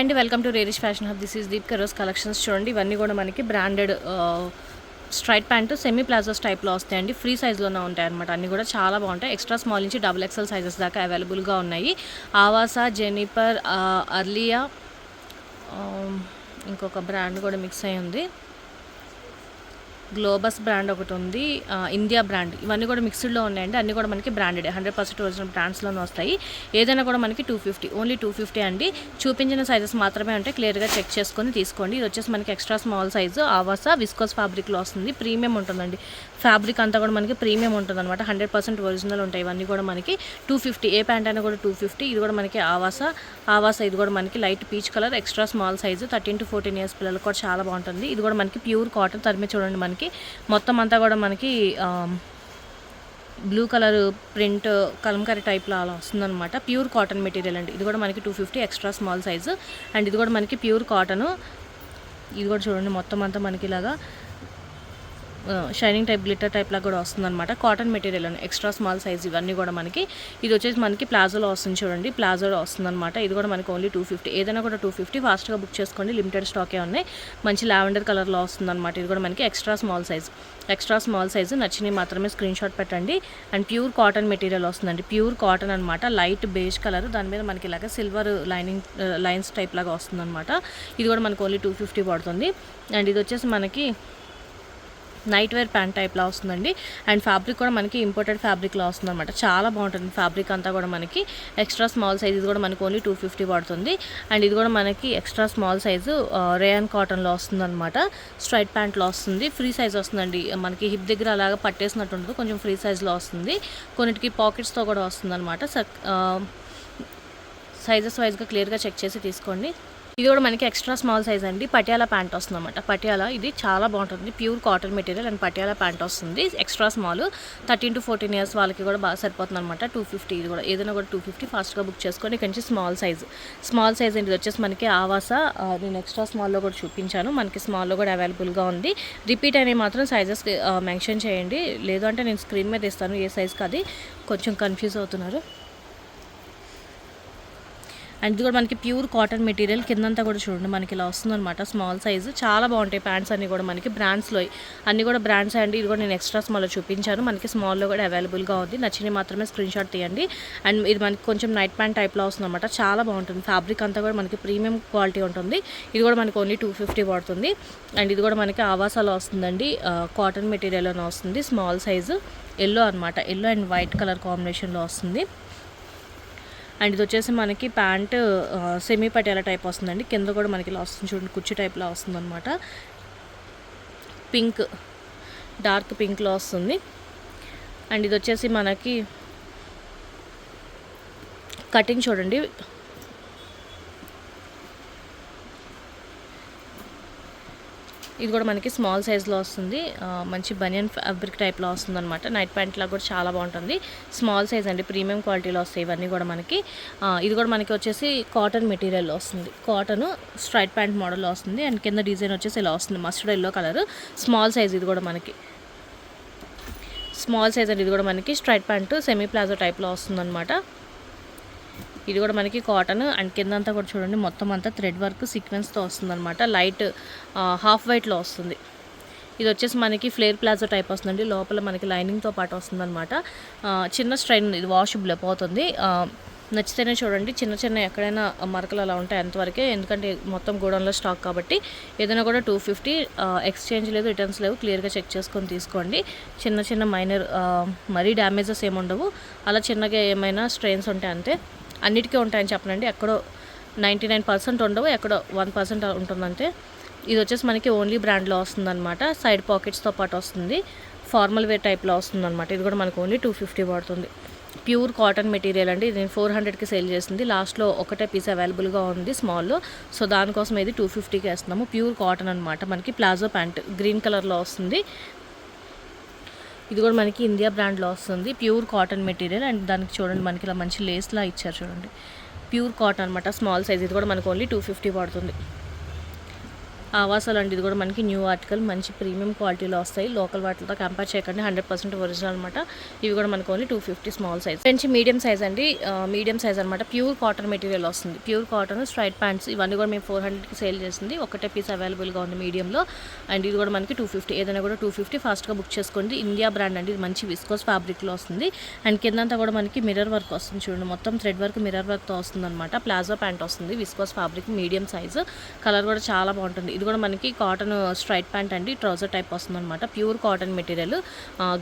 Hi అండి, welcome to Rerish fashion hub. This is దీప్ కరోస్ కలెక్షన్స్. చూడండి, ఇవన్నీ కూడా మనకి branded straight pant semi palazzos టైప్లో వస్తాయండి. ఫ్రీ సైజ్లోనే ఉంటాయి అనమాట. అన్నీ కూడా చాలా బాగుంటాయి. ఎక్స్ట్రా స్మాల్ నుంచి డబుల్ ఎక్సెల్ సైజెస్ దాకా అవైలబుల్గా ఉన్నాయి. ఆవాసా, జెనిఫర్, అర్లియా, ఇంకొక బ్రాండ్ కూడా మిక్స్ అయ్యి ఉంది. గ్లోబస్ బ్రాండ్ ఒకటి ఉంది, ఇండియా బ్రాండ్. ఇవన్నీ కూడా మిక్స్డ్లో ఉన్నాయండి. అన్నీ కూడా మనకి బ్రాండెడ్ 100% ఒరిజినల్ బ్రాండ్స్లోనే వస్తాయి. ఏదైనా కూడా మనకి 250, ఓన్లీ 250 అండి. చూపించిన సైజెస్ మాత్రమే ఉంటాయి. క్లియర్గా చెక్ చేసుకొని తీసుకోండి. ఇది వచ్చేసి మనకి extra small size Avaasa viscose ఫ్యాబ్రిక్లో వస్తుంది. ప్రీమియం ఉంటుందండి. ఫ్యాబ్రిక్ అంతా కూడా మనకి ప్రీమియం ఉంటుంది అనమాట. 100% ఒరిజినల్ ఉంటాయి. ఇవన్నీ కూడా మనకి 250. ఏ ప్యాంట్ అయినా కూడా 250. ఇది కూడా మనకి ఆవాసా ఇది కూడా మనకి light peach colour, extra small size, 13 to 14 years పిల్లలకు కూడా చాలా బాగుంటుంది. ఇది కూడా మనకి ప్యూర్ కాటన్. తరిమి చూడండి, మనకి మొత్తం అంతా కూడా మనకి బ్లూ కలర్ ప్రింట్ కలంకారీ టైప్లో అలా వస్తుందన్నమాట. ప్యూర్ కాటన్ మెటీరియల్ అండి. ఇది కూడా మనకి 250, ఎక్స్ట్రా స్మాల్ సైజు. అండ్ ఇది కూడా మనకి ప్యూర్ కాటను. ఇది కూడా చూడండి, మొత్తం అంతా మనకి ఇలాగా షైనింగ్ టైప్, గ్లిటర్ టైప్ లాగా కూడా వస్తుందన్నమాట. కాటన్ మెటీరియల్ అని ఎక్స్ట్రా స్మాల్ సైజ్. ఇవన్నీ కూడా మనకి ఇది వచ్చేసి మనకి ప్లాజోలో వస్తుంది. చూడండి, ప్లాజోలో వస్తుందన్నమాట. ఇది కూడా మనకి ఓన్లీ 250. ఏదైనా కూడా 250. ఫాస్ట్గా బుక్ చేసుకోండి, లిమిటెడ్ స్టాకే ఉన్నాయి. మంచి లావెండర్ కలర్లో వస్తుందన్నమాట. ఇది కూడా మనకి ఎక్స్ట్రా స్మాల్ సైజు. నచ్చినవి మాత్రమే స్క్రీన్ షాట్ పెట్టండి. అండ్ ప్యూర్ కాటన్ మెటీరియల్ వస్తుందండి. ప్యూర్ కాటన్ అనమాట. లైట్ బేజ్ కలర్, దాని మీద మనకి ఇలాగ సిల్వర్ లైన్స్ టైప్ లాగా వస్తుందన్నమాట. ఇది కూడా మనకి ఓన్లీ 250 పడుతుంది. అండ్ ఇది వచ్చేసి మనకి నైట్ వేర్ ప్యాంట్ టైప్లో వస్తుందండి. అండ్ ఫ్యాబ్రిక్ కూడా మనకి ఇంపోర్టెడ్ ఫ్యాబ్రిక్లో వస్తుంది అనమాట. చాలా బాగుంటుంది ఫ్యాబ్రిక్ అంతా కూడా మనకి. Extra small size. ఇది కూడా మనకి ఓన్లీ 250 పడుతుంది. అండ్ ఇది కూడా మనకి ఎక్స్ట్రా స్మాల్ సైజు రేయాన్ కాటన్లో వస్తుంది అనమాట. స్ట్రైట్ ప్యాంట్లో వస్తుంది. ఫ్రీ సైజ్ వస్తుందండి. మనకి హిప్ దగ్గర అలాగా పట్టేసినట్టు ఉంటుంది. కొంచెం ఫ్రీ సైజ్లో వస్తుంది. కొన్నిటికి పాకెట్స్తో కూడా వస్తుంది అనమాట. సైజెస్ వైజ్గా క్లియర్గా చెక్ చేసి తీసుకోండి. ఇది కూడా మనకి ఎక్స్ట్రా స్మాల్ సైజ్ అండి. పటియాలా ప్యాంట్ వస్తుంది అనమాట. పటియాలా ఇది చాలా బాగుంటుంది. Pure cotton material and Patiala pant వస్తుంది. ఎక్స్ట్రా స్మాల్, 13 to 14 ఇయర్స్ వాళ్ళకి కూడా బాగా సరిపోతుంది అనమాట. 250. ఇది కూడా ఏదైనా కూడా 250. ఫాస్ట్గా బుక్ చేసుకోండి. ఇక్కడ నుంచి స్మాల్ సైజ్ అండి. ఇది వచ్చేసి మనకి ఆవాసా. నేను ఎక్స్ట్రా స్మాల్లో కూడా చూపించాను. మనకి స్మాల్లో కూడా అవైలబుల్గా ఉంది. రిపీట్ అనేవి మాత్రం సైజెస్ మెన్షన్ చేయండి. లేదు అంటే నేను స్క్రీన్ మీద ఇస్తాను ఏ సైజ్కి. అది కొంచెం కన్ఫ్యూజ్ అవుతున్నారు. అండ్ ఇది కూడా మనకి ప్యూర్ కాటన్ మెటీరియల్. కిందంతా కూడా చూడండి, మనకి ఇలా వస్తుందన్నమాట. Small size. చాలా బాగుంటాయి ప్యాంట్స్ అన్నీ కూడా మనకి. బ్రాండ్స్లో అన్నీ కూడా బ్రాండ్స్ అండి. ఇది కూడా నేను ఎక్స్ట్రా స్మాల్లో చూపించాను. మనకి స్మాల్లో కూడా అవైలబుల్గా ఉంది. నచ్చినవి మాత్రమే స్క్రీన్ షాట్ తీయండి. అండ్ ఇది మనకి కొంచెం నైట్ ప్యాంట్ టైప్లో వస్తుందన్నమాట. చాలా బాగుంటుంది. ఫ్యాబ్రిక్ అంతా కూడా మనకి ప్రీమియం క్వాలిటీ ఉంటుంది. ఇది కూడా మనకి ఓన్లీ 250 పడుతుంది. అండ్ ఇది కూడా మనకి ఆవాసాలో వస్తుందండి. కాటన్ మెటీరియల్లోనే వస్తుంది. Small size. ఎల్లో అనమాట. ఎల్లో అండ్ వైట్ కలర్ కాంబినేషన్లో వస్తుంది. అండ్ ఇది వచ్చేసి మనకి ప్యాంటు సెమీ పటియాలా టైప్ వస్తుందండి. కింద కూడా మనకి ఇలా వస్తుంది చూడండి, కుర్చీ టైప్లో వస్తుంది అనమాట. పింక్, డార్క్ పింక్లో వస్తుంది. అండ్ ఇది వచ్చేసి మనకి కటింగ్ చూడండి, ఇది కూడా మనకి స్మాల్ సైజ్లో వస్తుంది. మంచి బనియన్ ఫ్యాబ్రిక్ టైప్లో వస్తుంది అనమాట. నైట్ ప్యాంట్లా కూడా చాలా బాగుంటుంది. స్మాల్ సైజ్ అండి. ప్రీమియం క్వాలిటీలో వస్తాయి ఇవన్నీ కూడా మనకి. ఇది కూడా మనకి వచ్చేసి కాటన్ మెటీరియల్లో వస్తుంది. కాటన్ స్ట్రైట్ ప్యాంట్ మోడల్లో వస్తుంది. అండ్ కింద డిజైన్ వచ్చేసి ఇలా వస్తుంది, mustard yellow colour. Small size. ఇది కూడా మనకి స్మాల్ సైజ్ అండి. ఇది కూడా మనకి స్ట్రైట్ ప్యాంటు సెమీ ప్లాజో టైప్లో వస్తుందన్నమాట. ఇది కూడా మనకి కాటన్. అండ్ కిందంతా కూడా చూడండి, మొత్తం అంతా థ్రెడ్ వర్క్ సీక్వెన్స్తో వస్తుందన్నమాట. లైట్ హాఫ్ వైట్లో వస్తుంది. ఇది వచ్చేసి మనకి ఫ్లేర్ ప్లాజో టైప్ వస్తుందండి. లోపల మనకి లైనింగ్తో పాటు వస్తుందన్నమాట. చిన్న స్ట్రైన్ ఉంది. ఇది వాషబుల్ పోతుంది. నచ్చితేనే చూడండి. చిన్న ఎక్కడైనా మరకలు అలా ఉంటాయి అంతవరకే, ఎందుకంటే మొత్తం గోడౌన్లో స్టాక్ కాబట్టి. ఏదైనా కూడా 250. ఎక్స్చేంజ్ లేదు, రిటర్న్స్ లేవు. క్లియర్గా చెక్ చేసుకొని తీసుకోండి. చిన్న మైనర్ మరీ డ్యామేజెస్ ఏముండవు. అలా చిన్నగా ఏమైనా స్ట్రెయిన్స్ ఉంటాయి అంతే. అన్నిటికీ ఉంటాయని చెప్పనండి. ఎక్కడో 99% ఉండవు, ఎక్కడో 1% ఉంటుందంటే. ఇది వచ్చేసి మనకి ఓన్లీ బ్రాండ్లో వస్తుందన్నమాట. సైడ్ పాకెట్స్తో పాటు వస్తుంది. ఫార్మల్ వేర్ టైప్లో వస్తుందన్నమాట. ఇది కూడా మనకు ఓన్లీ 250 పడుతుంది. ప్యూర్ కాటన్ మెటీరియల్ అండి. ఇది నేను 400కి సేల్ చేసింది. లాస్ట్లో ఒకటే పీస్ అవైలబుల్గా ఉంది స్మాల్లో. సో దానికోసం ఇది 250కి వేస్తున్నాము. ప్యూర్ కాటన్ అనమాట. మనకి ప్లాజో ప్యాంట్ గ్రీన్ కలర్లో వస్తుంది. ఇది కూడా మనకి ఇండియా బ్రాండ్లో వస్తుంది. Pure cotton material. అండ్ దానికి చూడండి, మనకి ఇలా మంచి లేస్లా ఇచ్చారు చూడండి. ప్యూర్ కాటన్ అనమాట. Small size. ఇది కూడా మనకు ఓన్లీ 250 పడుతుంది. ఆవాసాలు అండి, ఇది కూడా మనకి న్యూ ఆర్టికల్, మంచి ప్రీమియం క్వాలిటీలో వస్తాయి. లోకల్ వాటితో కంపేర్ చేయకండి, 100% ఒరిజినల్ అనమాట. ఇవి కూడా మనకు ఓన్లీ 250 స్మాల్ సైజ్. మంచి మీడియం సైజ్ అండి, మీడియం సైజ్ అనమాట. ప్యూర్ కాటన్ మెటీరియల్ వస్తుంది, ప్యూర్ కాటన్ స్ట్రైట్ ప్యాంట్స్. ఇవన్నీ కూడా మేము 400కి సేల్ చేసింది. ఒకటే పీస్ అవైలబుల్గా ఉంది మీడియంలో. అండ్ ఇది కూడా మనకి 250, ఏదైనా కూడా 250. ఫాస్ట్గా బుక్ చేసుకోండి. ఇండియా బ్రాండ్ అండి, ఇది మంచి విస్కోస్ ఫ్యాబ్రిక్లో వస్తుంది. అండ్ కిందంతా కూడా మనకి మిర్రర్ వర్క్ వస్తుంది చూడండి, మొత్తం థ్రెడ్ వర్క్ మిర్రర్ వర్క్తో వస్తుంది అనమాట. ప్లాజో ప్యాంట్ వస్తుంది, viscose fabric, medium size. Colour కూడా చాలా బాగుంటుంది. ఇది కూడా మనకి కాటన్ స్ట్రైట్ ప్యాంట్ అండి, ట్రౌజర్ టైప్ వస్తుంది అనమాట. ప్యూర్ కాటన్ మెటీరియల్,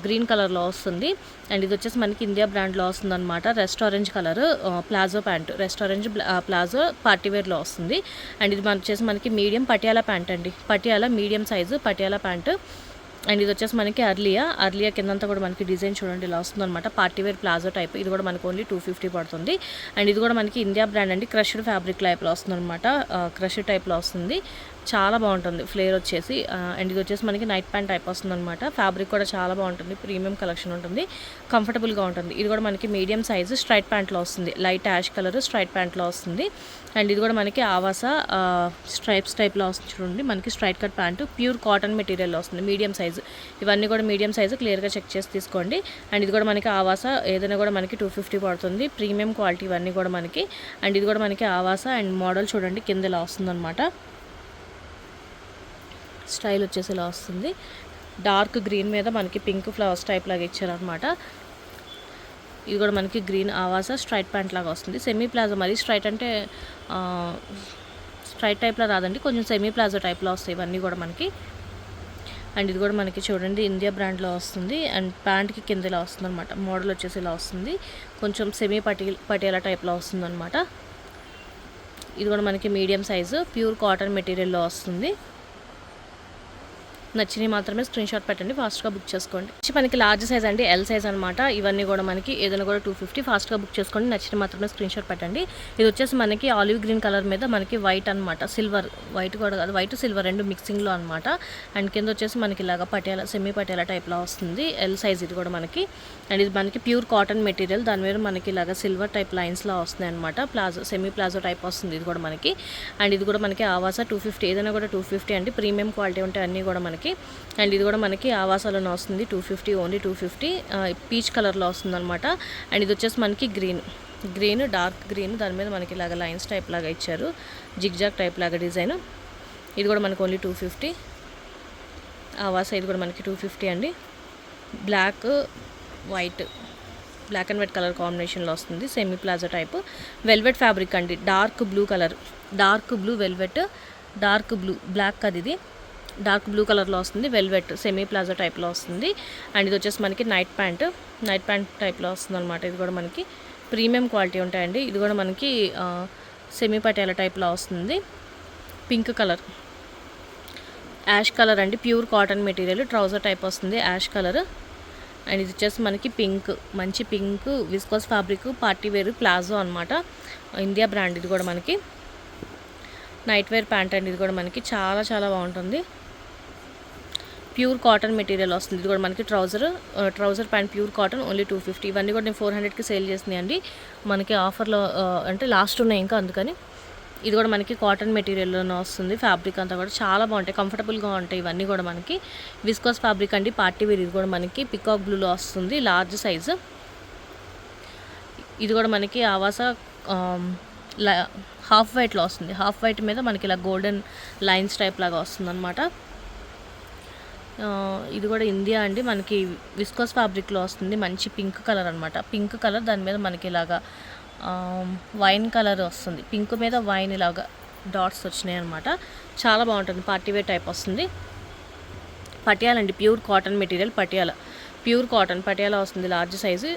గ్రీన్ కలర్లో వస్తుంది. అండ్ ఇది వచ్చేసి మనకి ఇండియా బ్రాండ్లో వస్తుంది అనమాట. Rest orange colour palazzo pant, rest orange palazzo పార్టీవేర్లో వస్తుంది. అండ్ ఇది వచ్చేసి మనకి మీడియం పటియాలా ప్యాంట్ అండి, Patiala medium size Patiala pant. And ఇది వచ్చేసి మనకి అర్లియా కిందంతా కూడా మనకి డిజైన్ చూడండి ఇలా వస్తుంది అనమాట. Party wear palazzo type. ఇది కూడా మనకి ఓన్లీ 250 పడుతుంది. అండ్ ఇది కూడా మనకి ఇండియా బ్రాండ్ అండి, క్రష్డ్ ఫ్యాబ్రిక్ టైప్లో వస్తుంది అనమాట. క్రష్డ్ టైప్లో వస్తుంది, చాలా బాగుంటుంది ఫ్లేర్ వచ్చేసి. అండ్ ఇది వచ్చేసి మనకి నైట్ ప్యాంట్ టైప్ వస్తుంది అనమాట. ఫ్యాబ్రిక్ కూడా చాలా బాగుంటుంది, ప్రీమియం కలెక్షన్ ఉంటుంది, కంఫర్టబుల్గా ఉంటుంది. ఇది కూడా మనకి మీడియం సైజు స్ట్రైట్ ప్యాంట్లో వస్తుంది, లైట్ యాష్ కలర్ స్ట్రైట్ ప్యాంట్లో వస్తుంది. అండ్ ఇది కూడా మనకి ఆవాస స్ట్రైప్స్ టైప్లో వస్తుంది చూడండి, మనకి straight cut pant, pure cotton material వస్తుంది, మీడియం సైజు. ఇవన్నీ కూడా మీడియం సైజు, క్లియర్గా చెక్ చేసి తీసుకోండి. అండ్ ఇది కూడా మనకి ఆవాస, ఏదైనా కూడా మనకి 250 పడుతుంది, ప్రీమియం క్వాలిటీ ఇవన్నీ కూడా మనకి. అండ్ ఇది కూడా మనకి ఆవాస. అండ్ మోడల్ చూడండి కింద ఇలా వస్తుందన్నమాట, స్టైల్ వచ్చేసి ఇలా వస్తుంది. డార్క్ గ్రీన్ మీద మనకి పింక్ ఫ్లవర్స్ టైప్ లాగా ఇచ్చారనమాట. ఇది కూడా మనకి గ్రీన్ ఆవాస స్ట్రైట్ ప్యాంట్ లాగా వస్తుంది. సెమీ ప్లాజో, మరీ స్ట్రైట్ అంటే స్ట్రైట్ టైప్లో రాదండి, కొంచెం సెమీ ప్లాజో టైప్లో వస్తాయి ఇవన్నీ కూడా మనకి. అండ్ ఇది కూడా మనకి చూడండి ఇండియా బ్రాండ్లో వస్తుంది. అండ్ ప్యాంట్కి కింద ఇలా వస్తుంది అనమాట. మోడల్ వచ్చేసి ఇలా వస్తుంది, కొంచెం సెమీ పటియాలా టైప్లో వస్తుంది అనమాట. ఇది కూడా మనకి మీడియం సైజు, ప్యూర్ కాటన్ మెటీరియల్లో వస్తుంది. నచ్చినవి మాత్రమే స్క్రీన్ షాట్ పెట్టండి, ఫాస్ట్గా బుక్ చేసుకోండి. మనకి లార్జ్ సైజ్ అండి, ఎల్ సైజ్ అనమాట. ఇవన్నీ కూడా మనకి ఏదైనా కూడా 250, ఫాస్ట్గా బుక్ చేసుకోండి. నచ్చిన మాత్రమే స్క్రీన్ షాట్ పెట్టండి. ఇది వచ్చేసి మనకి ఆలివ్ గ్రీన్ కలర్ మీద మనకి వైట్ అనమాట, సిల్వర్, వైట్ కూడా కాదు, వైట్ సిల్వర్ రెండు మిక్సింగ్లో అనమాట. అండ్ కింద వచ్చేసి మనకి ఇలాగా పటియాలా, సెమీ పటియాలా టైప్లో వస్తుంది, ఎల్ సైజ్ ఇది కూడా మనకి. అండ్ ఇది మనకి ప్యూర్ కాటన్ మెటీరియల్, దాని మీద మనకి ఇలాగా సిల్వర్ టైప్ లైన్స్లో వస్తుంది అనమాట. ప్లాజో, సెమీ ప్లాజో టైప్ వస్తుంది ఇది కూడా మనకి. అండ్ ఇది కూడా మనకి ఆవాస 250, ఏదైనా కూడా 250 అండి, ప్రీమియం క్వాలిటీ ఉంటాయి అన్నీ కూడా మనకి. అండ్ ఇది కూడా మనకి ఆవాసాలోనే వస్తుంది, 250, ఓన్లీ 250. పీచ్ కలర్లో వస్తుంది అనమాట. అండ్ ఇది వచ్చేసి మనకి గ్రీన్ డార్క్ గ్రీన్, దాని మీద మనకి ఇలాగ లైన్స్ టైప్ లాగా ఇచ్చారు, జిగ్జాగ్ టైప్ లాగా డిజైన్. ఇది కూడా మనకి ఓన్లీ 250. ఆవాస ఇది కూడా మనకి 250 అండి. బ్లాక్ అండ్ వైట్ కలర్ కాంబినేషన్లో వస్తుంది, semi palazzo type. Velvet fabric అండి, dark blue colour, dark blue velvet, dark blue, black అది, ఇది డార్క్ బ్లూ కలర్లో వస్తుంది, వెల్వెట్ సెమీ ప్లాజో టైప్లో వస్తుంది. అండ్ ఇది వచ్చేసి మనకి నైట్ ప్యాంట్ టైప్లో వస్తుంది అనమాట. ఇది కూడా మనకి ప్రీమియం క్వాలిటీ ఉంటాయండి. ఇది కూడా మనకి సెమీ పటియాలా టైప్లో వస్తుంది, పింక్ కలర్, యాష్ కలర్ అండి, pure cotton material, trouser type వస్తుంది, యాష్ కలర్. అండ్ ఇది వచ్చేసి మనకి పింక్, మంచి pink viscose fabric, party wear palazzo అనమాట, ఇండియా బ్రాండ్. ఇది కూడా మనకి నైట్ వేర్ ప్యాంట్ అండి, ఇది కూడా మనకి చాలా చాలా బాగుంటుంది, ప్యూర్ కాటన్ మెటీరియల్ వస్తుంది. ఇది కూడా మనకి trouser pant, pure cotton, only 250. ఇవన్నీ కూడా నేను 400కి సేల్ చేసినాయి అండి, మనకి ఆఫర్లో అంటే లాస్ట్ ఉన్నాయి ఇంకా, అందుకని. ఇది కూడా మనకి కాటన్ మెటీరియల్లోనే వస్తుంది, ఫ్యాబ్రిక్ అంతా కూడా చాలా బాగుంటాయి, కంఫర్టబుల్గా ఉంటాయి ఇవన్నీ కూడా మనకి. విస్కోస్ ఫ్యాబ్రిక్ అండి, పార్టీ వేర్. ఇది కూడా మనకి పికాక్ బ్లూలో వస్తుంది, లార్జ్ సైజు. ఇది కూడా మనకి ఆవాస హాఫ్ వైట్లో వస్తుంది, హాఫ్ వైట్ మీద మనకి ఇలా గోల్డెన్ లైన్స్ టైప్ లాగా వస్తుంది అనమాట. ఇది కూడా ఇండియా అండి, మనకి విస్కోస్ ఫ్యాబ్రిక్లో వస్తుంది, మంచి పింక్ కలర్ అనమాట. పింక్ కలర్, దాని మీద మనకి ఇలాగా వైన్ కలర్ వస్తుంది, పింక్ మీద వైన్ ఇలాగా డాట్స్ వచ్చినాయి అనమాట. చాలా బాగుంటుంది, పార్టీవేర్ టైప్ వస్తుంది. పటియాలా అండి, pure cotton material, pure cotton Patiala వస్తుంది, లార్జ్ సైజు,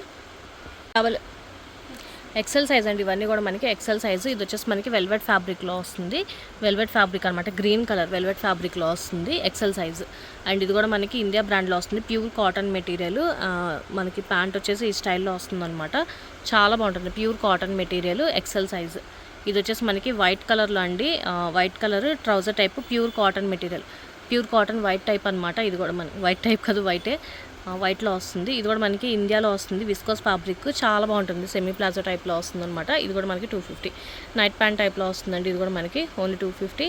ఎక్సెల్ సైజ్ అండి. ఇవన్నీ కూడా మనకి ఎక్సెల్ సైజు. ఇది వచ్చేసి మనకి వెల్వెట్ ఫ్యాబ్రిక్లో వస్తుంది, వెల్వెట్ ఫ్యాబ్రిక్ అనమాట, గ్రీన్ కలర్ వెల్వెట్ ఫ్యాబ్రిక్లో వస్తుంది, ఎక్సెల్ సైజు. అండ్ ఇది కూడా మనకి ఇండియా బ్రాండ్లో వస్తుంది, ప్యూర్ కాటన్ మెటీరియల్. మనకి ప్యాంట్ వచ్చేసి ఈ స్టైల్లో వస్తుంది అనమాట, చాలా బాగుంటుంది, pure cotton material, XL size. ఇది వచ్చేసి మనకి వైట్ కలర్లో అండి, white colour trouser type, pure cotton material, pure cotton white type అనమాట. ఇది కూడా మనకి వైట్ టైప్ కాదు, వైట్లో వస్తుంది. ఇది కూడా మనకి ఇండియాలో వస్తుంది, విస్కోస్ ఫ్యాబ్రిక్, చాలా బాగుంటుంది, సెమీ ప్లాజో టైప్లో వస్తుంది అనమాట. ఇది కూడా మనకి 250. నైట్ ప్యాంట్ టైప్లో వస్తుందండి, ఇది కూడా మనకి ఓన్లీ 250.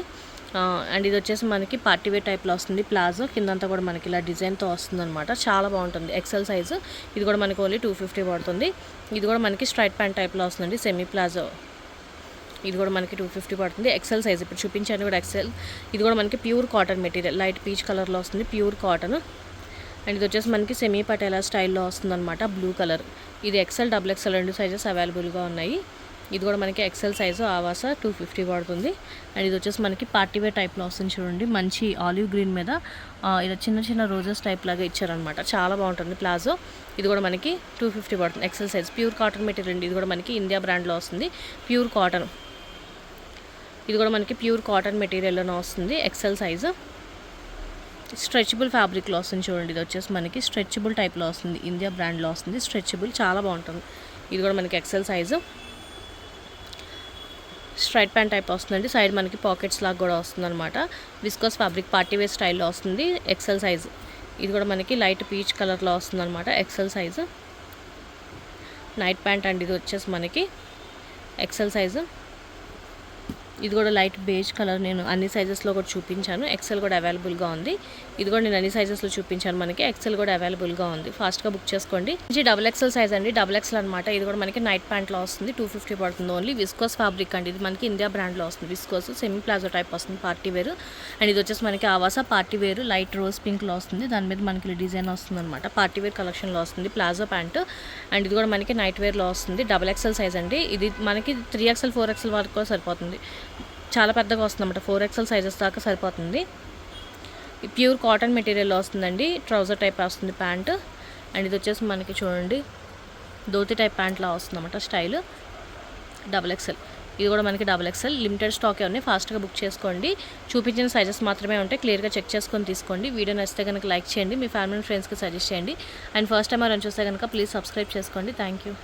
అండ్ ఇది వచ్చేసి మనకి పార్టీ వేర్ టైప్లో వస్తుంది. ప్లాజో కిందంతా కూడా మనకి ఇలా డిజైన్తో వస్తుంది అనమాట. చాలా బాగుంటుంది. XL size. ఇది కూడా మనకి ఓన్లీ 250 పడుతుంది. ఇది కూడా మనకి స్ట్రైట్ ప్యాంట్ టైప్లో వస్తుందండి. Semi palazzo. ఇది కూడా మనకి 250 పడుతుంది. ఎక్సెల్ సైజ్ ఇప్పుడు చూపించాను కూడా ఎక్సెల్. ఇది కూడా మనకి pure cotton material, light peach కలర్లో వస్తుంది. Pure cotton. అండ్ ఇది వచ్చేసి మనకి సెమీ పటేలా స్టైల్లో వస్తుందన్నమాట. Blue colour. ఇది ఎక్సెల్, డబుల్ ఎక్సెల్ 2 సైజెస్ అవైలబుల్గా ఉన్నాయి. ఇది కూడా మనకి ఎక్సెల్ సైజు ఆవాస 250 పడుతుంది. అండ్ ఇది వచ్చేసి మనకి పార్టీ వేర్ టైప్లో వస్తుంది చూడండి. మంచి ఆలివ్ గ్రీన్ మీద ఇలా చిన్న చిన్న రోజెస్ టైప్ లాగా ఇచ్చారనమాట. చాలా బాగుంటుంది ప్లాజో. ఇది కూడా మనకి 250 పడుతుంది. XL size. Pure cotton material. ఇది కూడా మనకి ఇండియా బ్రాండ్లో వస్తుంది. Pure cotton. ఇది కూడా మనకి ప్యూర్ కాటన్ మెటీరియల్లోనే వస్తుంది. XL size. స్ట్రెచబుల్ ఫ్యాబ్రిక్లో వస్తుంది చూడండి. ఇది వచ్చేసి మనకి స్ట్రెచబుల్ టైప్లో వస్తుంది. ఇండియా బ్రాండ్లో వస్తుంది. స్ట్రెచబుల్ చాలా బాగుంటుంది. ఇది కూడా మనకి XL size. Straight pant type వస్తుందండి. సైడ్ మనకి పాకెట్స్ లాగా కూడా వస్తుంది అనమాట. విస్కోస్ ఫ్యాబ్రిక్ పార్టీ వేర్ స్టైల్లో వస్తుంది. XL size. ఇది కూడా మనకి లైట్ పీచ్ కలర్లో వస్తుంది అనమాట. XL size. Night pant and ఇది వచ్చేసి మనకి ఎక్సెల్ సైజు. ఇది కూడా లైట్ బేజ్ కలర్. నేను అన్ని సైజెస్లో కూడా చూపించాను. ఎక్సెల్ కూడా అవైలబుల్గా ఉంది. ఇది కూడా నేను అన్ని సైజెస్లో చూపించాను. మనకి ఎక్సెల్ కూడా అవైలబుల్గా ఉంది. ఫాస్ట్గా బుక్ చేసుకోండి. ఇది డబుల్ ఎక్సెల్ సైజ్ అండి. డబుల్ ఎక్సెల్ అనమాట. ఇది కూడా మనకి నైట్ ప్యాంట్లో వస్తుంది. 250 పడుతుంది ఓన్లీ. విస్కోస్ ఫ్యాబ్రిక్ అండి. ఇది మనకి ఇండియా బ్రాండ్లో వస్తుంది. విస్కోస్ సెమీ ప్లాజో టైప్ వస్తుంది. పార్టీ వేరు. అండ్ ఇది వచ్చేసి మనకి ఆవాస పార్టీ వేరు లైట్ రోజ్ పింక్లో వస్తుంది. దాని మీద మనకి డిజైన్ వస్తుంది అనమాట. పార్టీ వేర్ కలెక్షన్లో వస్తుంది. Palazzo pant. అండ్ ఇది కూడా మనకి నైట్ వేర్లో వస్తుంది. డబుల్ ఎక్సెల్ సైజ్ అండి. ఇది మనకి 3XL 4XL వరకు కూడా సరిపోతుంది. చాలా పెద్దగా వస్తుంది అన్నమాట. 4XL సైజెస్ దాకా సరిపోతుంది. ప్యూర్ కాటన్ మెటీరియల్లో వస్తుందండి. ట్రౌజర్ టైప్ వస్తుంది ప్యాంట్. అండ్ ఇది వచ్చేసి మనకి చూడండి ధోతి టైప్ ప్యాంట్లా వస్తుంది అన్నమాట. Style double XL. ఇది కూడా మనకి డబుల్ ఎక్సెల్. లిమిటెడ్ స్టాకే ఉన్నాయి. ఫాస్ట్గా బుక్ చేసుకోండి. చూపించిన సైజెస్ మాత్రమే ఉంటాయి. క్లియర్గా చెక్ చేసుకొని తీసుకోండి. వీడియో నచ్చితే కనుక లైక్ చేయండి. మీ ఫ్యామిలీ అండ్ ఫ్రెండ్స్కి సజెస్ట్ చేయండి. అండ్ ఫస్ట్ టైం ఎవరైనా చూస్తే కనుక ప్లీజ్ సబ్స్క్రైబ్ చేసుకోండి. Thank you.